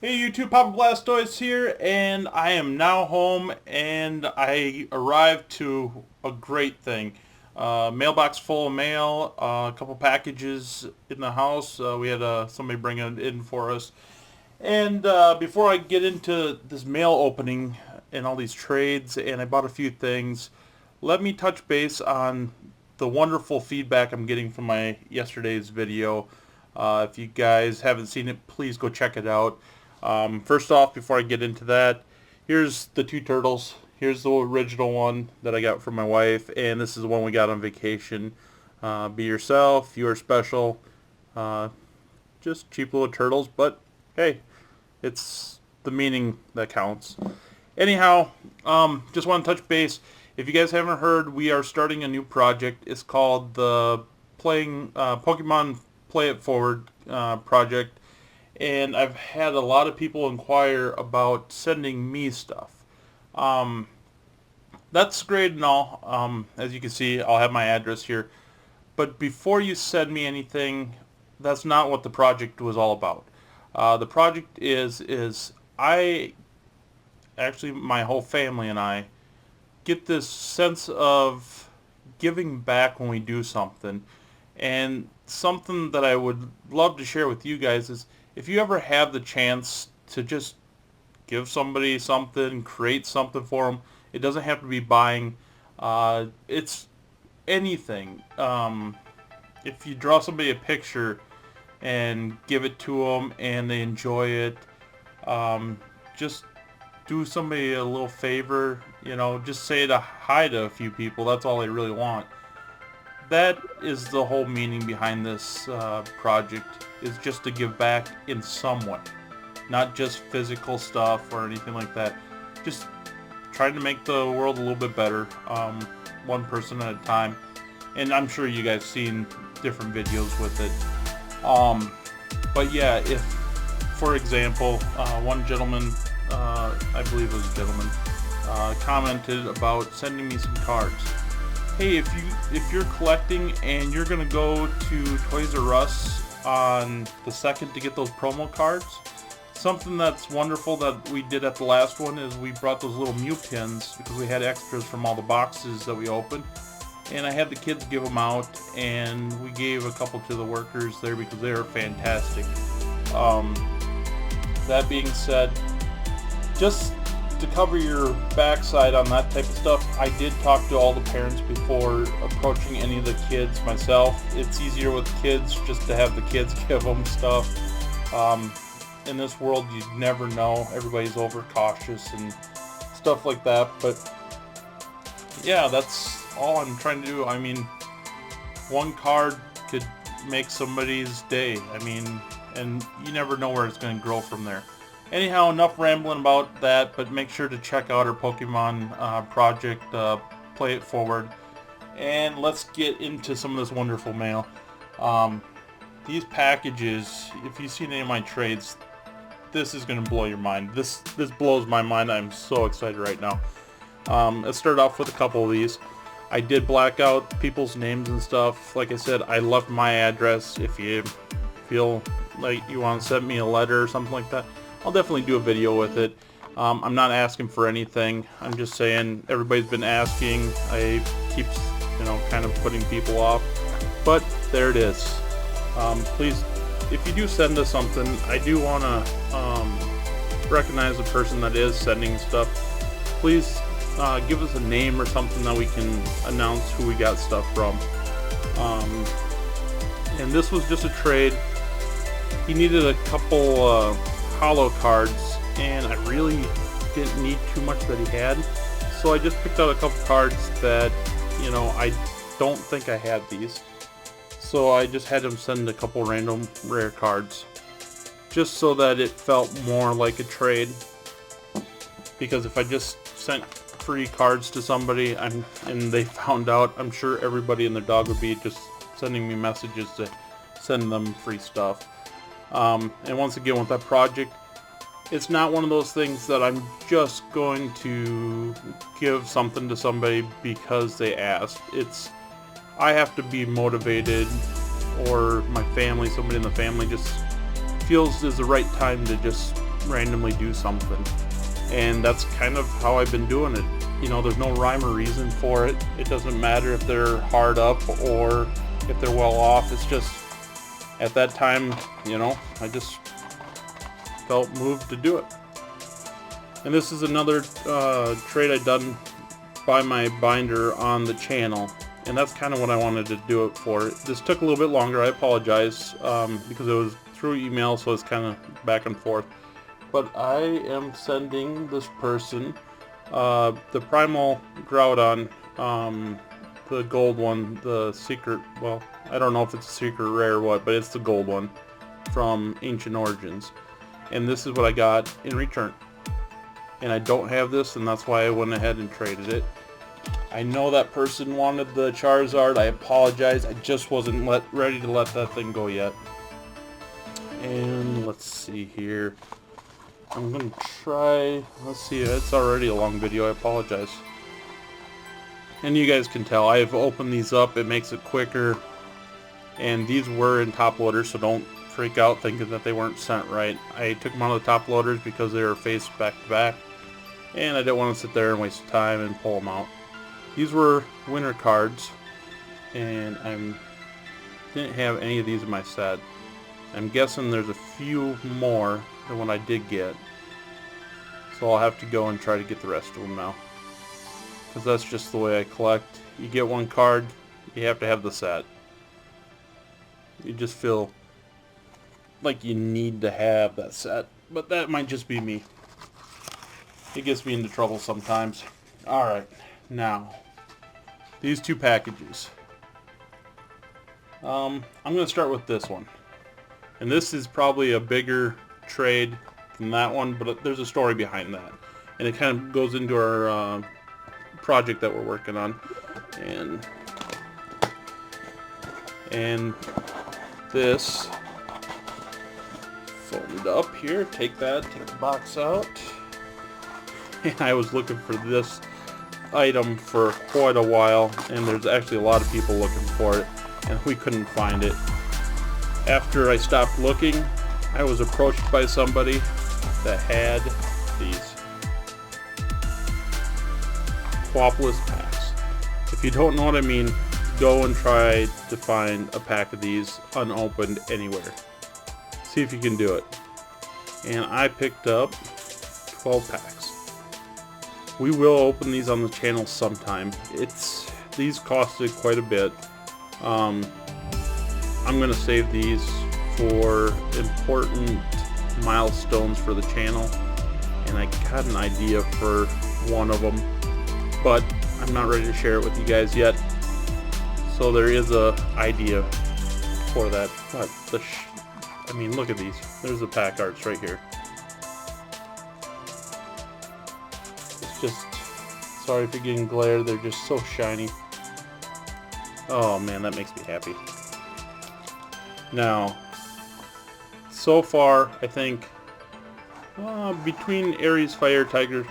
Hey YouTube, Papa Blastoise here, and I am now home, and I arrived to a great thing. Mailbox full of mail, a couple packages in the house. We had somebody bring it in for us. And before I get into this mail opening and all these trades, and I bought a few things, let me touch base on the wonderful feedback I'm getting from my yesterday's video. If you guys haven't seen it, please go check it out. First off, before I get into that, here's the two turtles. Here's the original one that I got from my wife, and this is the one we got on vacation. Be yourself, you are special. Just cheap little turtles, but hey, it's the meaning that counts. Anyhow, just want to touch base. If you guys haven't heard, we are starting a new project. It's called the Pokemon Play It Forward project, and I've had a lot of people inquire about sending me stuff. Um, that's great and all. As you can see, I'll have my address here. But before you send me anything, that's not what the project was all about. The project is I actually my whole family and I get this sense of giving back when we do something. And something that I would love to share with you guys is if you ever have the chance to just give somebody something, create something for them, it doesn't have to be buying. It's anything. If you draw somebody a picture and give it to them and they enjoy it, just do somebody a little favor, just say hi to a few people. That's all they really want. That is the whole meaning behind this project, is just to give back in some way. Not just physical stuff or anything like that. Just trying to make the world a little bit better, one person at a time. And I'm sure you guys seen different videos with it. But yeah, if, for example, one gentleman, I believe it was a gentleman, commented about sending me some cards. Hey, if you're collecting and you're gonna go to Toys R Us on the 2nd to get those promo cards, something that's wonderful that we did at the last one is we brought those little Mew pins because we had extras from all the boxes that we opened, and I had the kids give them out, and we gave a couple to the workers there because they are fantastic. That being said, just to cover your backside on that type of stuff, I did talk to all the parents before approaching any of the kids myself. It's easier with kids just to have the kids give them stuff. In this world, you never know. Everybody's overcautious and stuff like that. But yeah, that's all I'm trying to do. I mean, one card could make somebody's day. I mean, and you never know where it's going to grow from there. Anyhow, enough rambling about that, but make sure to check out our Pokemon project, Play It Forward, and let's get into some of this wonderful mail. These packages, if you've seen any of my trades, this is going to blow your mind. This blows my mind. I'm so excited right now. Let's start off with a couple of these. I did black out people's names and stuff. Like I said, I left my address. If you feel like you want to send me a letter or something like that, I'll definitely do a video with it. I'm not asking for anything. I'm just saying everybody's been asking. I keep, kind of putting people off. But there it is. Please, if you do send us something, I do want to recognize the person that is sending stuff. Please give us a name or something that we can announce who we got stuff from. And this was just a trade. He needed a couple holo cards, and I really didn't need too much that he had, so I just picked out a couple cards that, I don't think I had these, so I just had him send a couple random rare cards, just so that it felt more like a trade, because if I just sent free cards to somebody and they found out, I'm sure everybody and their dog would be just sending me messages to send them free stuff. And once again, with that project, it's not one of those things that I'm just going to give something to somebody because they asked. I have to be motivated, or my family, somebody in the family just feels is the right time to just randomly do something. And that's kind of how I've been doing it. You know, there's no rhyme or reason for it. It doesn't matter if they're hard up or if they're well off. It's just, at that time, you know, I just felt moved to do it. And this is another trade I done by my binder on the channel. And that's kind of what I wanted to do it for. This took a little bit longer. I apologize because it was through email, so it's kind of back and forth. But I am sending this person the Primal Groudon, the gold one, the secret, well, I don't know if it's a secret rare or what, but it's the gold one from Ancient Origins. And this is what I got in return. And I don't have this, and that's why I went ahead and traded it. I know that person wanted the Charizard. I apologize. I just wasn't ready to let that thing go yet. And let's see here. I'm going to try, let's see, it's already a long video, I apologize. And you guys can tell, I've opened these up, it makes it quicker. And these were in top loaders, so don't freak out thinking that they weren't sent right. I took them out of the top loaders because they were faced back to back. And I didn't want to sit there and waste time and pull them out. These were winter cards, and I didn't have any of these in my set. I'm guessing there's a few more than what I did get. So I'll have to go and try to get the rest of them now. Because that's just the way I collect. You get one card, you have to have the set. You just feel like you need to have that set. But that might just be me. It gets me into trouble sometimes. Alright, now, these two packages. I'm going to start with this one. And this is probably a bigger trade than that one, but there's a story behind that. And it kind of goes into our project that we're working on. And this, fold it up here, take the box out. And I was looking for this item for quite a while, and there's actually a lot of people looking for it, and we couldn't find it. After I stopped looking, I was approached by somebody that had these Aquapolis Packs. If you don't know what I mean, go and try to find a pack of these unopened anywhere. See if you can do it. And I picked up 12 packs. We will open these on the channel sometime. These costed quite a bit. I'm going to save these for important milestones for the channel, and I got an idea for one of them, but I'm not ready to share it with you guys yet. So there is a idea for that. But I mean, look at these. There's the pack arts right here. It's just, sorry if you're getting glare, they're just so shiny. Oh man, that makes me happy. Now, so far, I think between Aries, Fire, Tiger,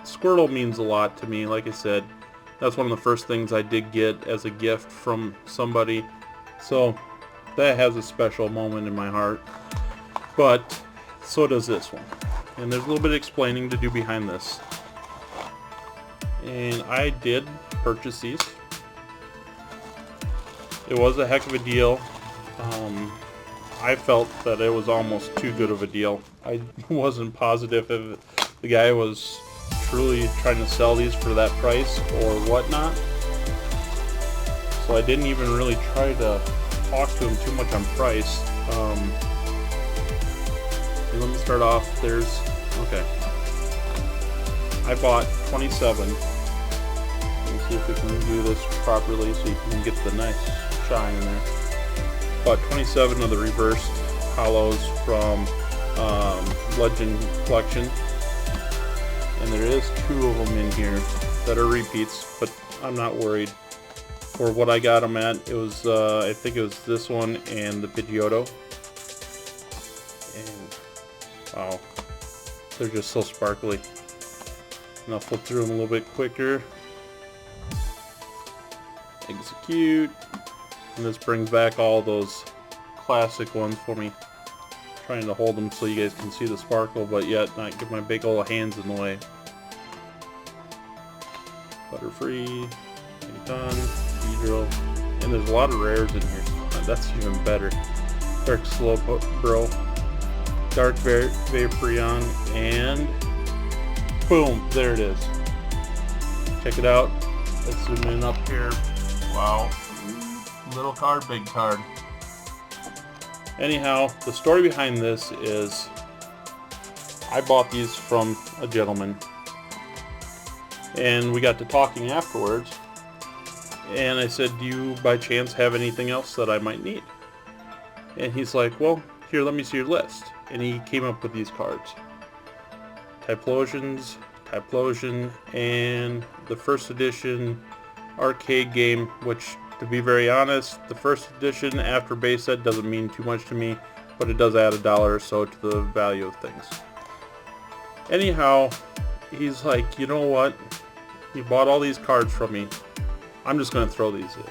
Squirtle means a lot to me. Like I said, that's one of the first things I did get as a gift from somebody. So that has a special moment in my heart. But so does this one. And there's a little bit of explaining to do behind this. And I did purchase these. It was a heck of a deal. I felt that it was almost too good of a deal. I wasn't positive if the guy was truly trying to sell these for that price or whatnot. So I didn't even really try to talk to him too much on price. And let me start off. Okay. I bought 27. Let me see if we can do this properly so you can get the nice shine in there. Bought 27 of the reversed hollows from Legend Collection, and there is 2 of them in here that are repeats, but I'm not worried. For what I got them at, it was I think it was this one and the Pidgeotto, and wow, they're just so sparkly. And I'll flip through them a little bit quicker. Execute. And this brings back all those classic ones for me. trying to hold them so you guys can see the sparkle, but yet not get my big old hands in the way. Butterfree, Ton, Hydro, and there's a lot of rares in here. That's even better. Dark Slowbro, Dark Vaporeon, and boom, there it is. Check it out. Let's zoom in up here. Wow. Little card, big card. Anyhow, the story behind this is I bought these from a gentleman, and we got to talking afterwards, and I said, do you by chance have anything else that I might need? And he's like, well, here, let me see your list. And he came up with these cards. Typhlosion, and the first edition arcade game, which, to be very honest, the first edition after base set doesn't mean too much to me, but it does add $1 or so to the value of things. Anyhow, he's like, you know what? You bought all these cards from me. I'm just going to throw these in.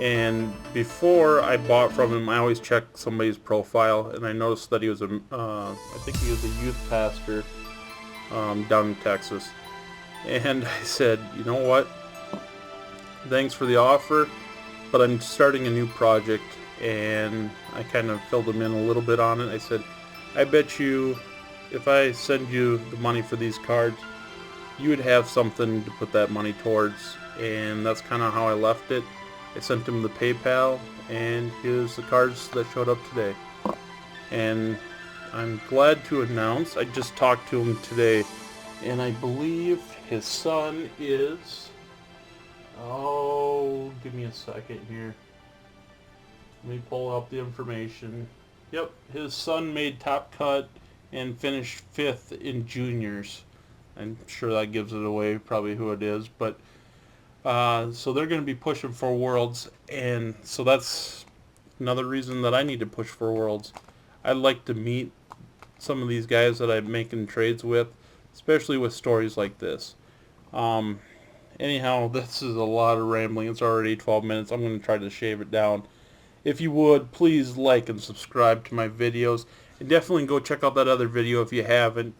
And before I bought from him, I always check somebody's profile, and I noticed that he was I think he was a youth pastor down in Texas. And I said, you know what? Thanks for the offer, but I'm starting a new project, and I kind of filled him in a little bit on it. I said, I bet you if I send you the money for these cards, you would have something to put that money towards, and that's kind of how I left it. I sent him the PayPal, and here's the cards that showed up today. And I'm glad to announce, I just talked to him today, and I believe his son is... Oh, give me a second here. Let me pull up the information. Yep, his son made top cut and finished 5th in juniors. I'm sure that gives it away, probably who it is. But so they're going to be pushing for Worlds, and so that's another reason that I need to push for Worlds. I'd like to meet some of these guys that I'm making trades with, especially with stories like this. Anyhow, this is a lot of rambling. It's already 12 minutes. I'm going to try to shave it down. If you would, please like and subscribe to my videos. And definitely go check out that other video if you haven't.